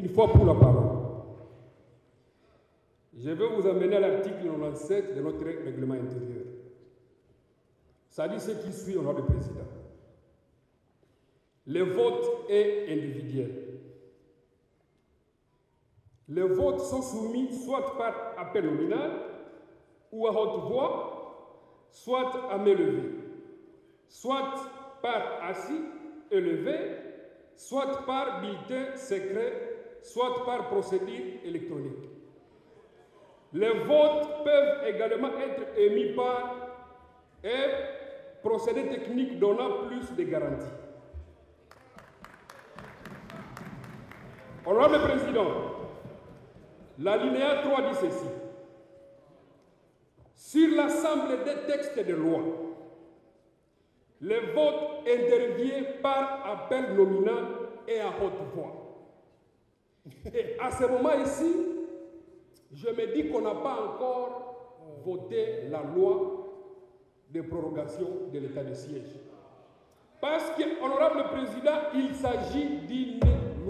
Une fois pour la parole, je vais vous amener à l'article 97 de notre règlement intérieur. Ça dit ce qui suit au nom du président. Le vote est individuel. Les votes sont soumis soit par appel nominal ou à haute voix, soit à main levée, soit par assis élevé, soit par bulletin secret, soit par procédure électronique. Les votes peuvent également être émis par un procédé technique donnant plus de garanties. Honorable Président, l'alinéa 3 dit ceci. Sur l'ensemble des textes de loi, le vote intervient par appel nominal et à haute voix. Et à ce moment ici, je me dis qu'on n'a pas encore voté la loi de prorogation de l'état de siège. Parce que, honorable Président, il s'agit d'une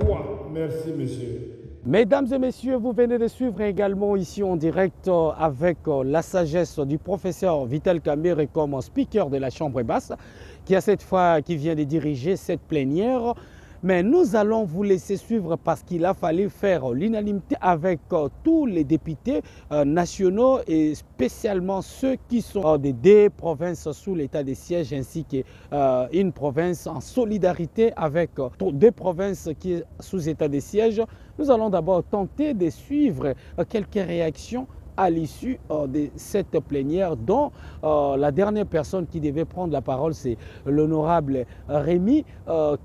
loi. Merci, monsieur. Mesdames et messieurs, vous venez de suivre également ici en direct avec la sagesse du professeur Vital Kamerhe comme speaker de la Chambre basse, qui vient de diriger cette plénière. Mais nous allons vous laisser suivre parce qu'il a fallu faire l'unanimité avec tous les députés nationaux et spécialement ceux qui sont des deux provinces sous l'état de siège ainsi qu'une province en solidarité avec deux provinces qui sont sous état de siège. Nous allons d'abord tenter de suivre quelques réactions à l'issue de cette plénière dont la dernière personne qui devait prendre la parole, c'est l'honorable Rémi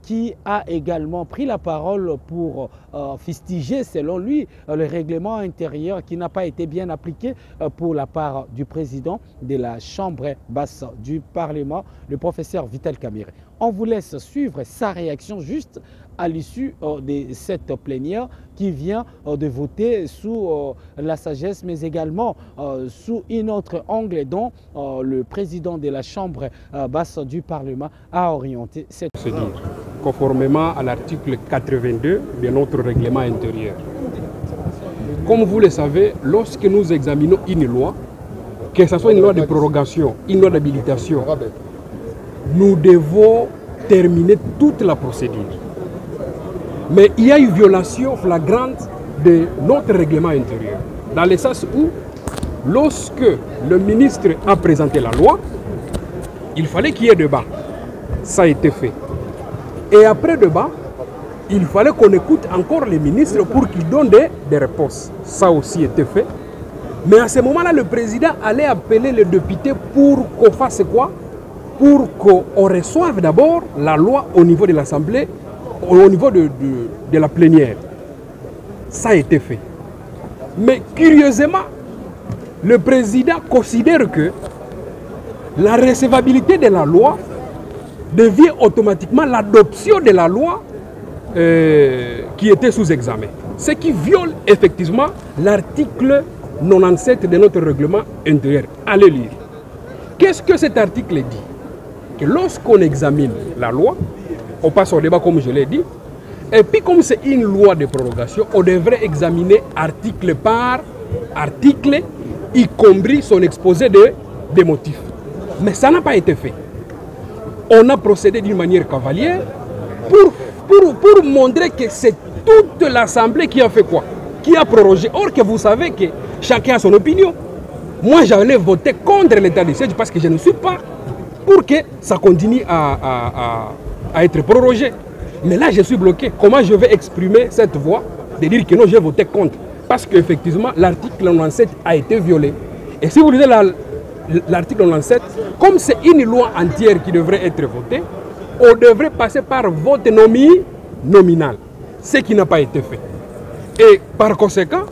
qui a également pris la parole pour fustiger, selon lui, le règlement intérieur qui n'a pas été bien appliqué pour la part du président de la Chambre basse du Parlement, le professeur Vital Kamerhe. On vous laisse suivre sa réaction juste à l'issue de cette plénière qui vient de voter sous la sagesse, mais également sous un autre angle dont le président de la Chambre basse du Parlement a orienté cette procédure, conformément à l'article 82 de notre règlement intérieur. Comme vous le savez, lorsque nous examinons une loi, que ce soit une loi de prorogation, une loi d'habilitation, nous devons terminer toute la procédure. Mais il y a une violation flagrante de notre règlement intérieur, dans le sens où, lorsque le ministre a présenté la loi, il fallait qu'il y ait débat. Ça a été fait. Et après débat, il fallait qu'on écoute encore les ministres pour qu'ils donnent des réponses. Ça aussi a été fait. Mais à ce moment-là, le président allait appeler les députés pour qu'on fasse quoi? Pour qu'on reçoive d'abord la loi au niveau de l'Assemblée, au niveau de la plénière. Ça a été fait. Mais curieusement, le président considère que la recevabilité de la loi devient automatiquement l'adoption de la loi qui était sous examen. Ce qui viole effectivement l'article 97 de notre règlement intérieur. Allez lire. Qu'est-ce que cet article dit? Que lorsqu'on examine la loi, on passe au débat comme je l'ai dit, et puis comme c'est une loi de prorogation, on devrait examiner article par article, y compris son exposé des motifs. Mais ça n'a pas été fait. On a procédé d'une manière cavalière pour montrer que c'est toute l'Assemblée qui a fait quoi? Qui a prorogé. Or que vous savez que chacun a son opinion. Moi, j'allais voter contre l'état de siège parce que je ne suis pas pour que ça continue à être prorogé. Mais là, je suis bloqué. Comment je vais exprimer cette voix de dire que non, j'ai voté contre? Parce qu'effectivement, l'article 97 a été violé. Et si vous lisez l'article 97, comme c'est une loi entière qui devrait être votée, on devrait passer par vote nominal, ce qui n'a pas été fait. Et par conséquent,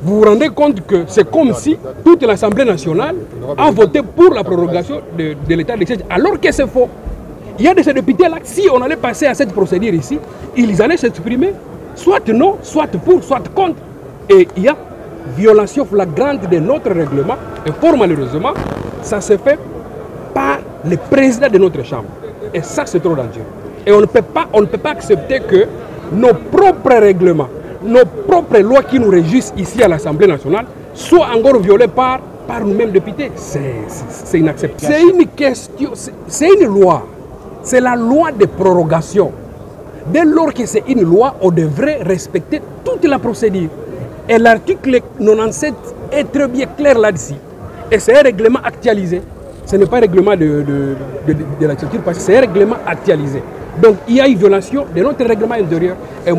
vous vous rendez compte que c'est comme si toute l'Assemblée nationale a voté pour la prorogation de l'état de siège, alors que c'est faux. Il y a de ces députés-là, si on allait passer à cette procédure ici, ils allaient s'exprimer, soit non, soit pour, soit contre. Et il y a violation flagrante de notre règlement, et fort malheureusement, ça se fait par le président de notre chambre. Et ça, c'est trop dangereux. Et on ne peut pas accepter que nos propres règlements, nos propres lois qui nous régissent ici à l'Assemblée nationale soient encore violées par nous-mêmes députés. C'est inacceptable. C'est une question, c'est une loi. C'est la loi de prorogation. Dès lors que c'est une loi, on devrait respecter toute la procédure. Et l'article 97 est très bien clair là-dessus. Et c'est un règlement actualisé. Ce n'est pas un règlement de la culture, parce que c'est un règlement actualisé. Donc il y a une violation de notre règlement intérieur. Et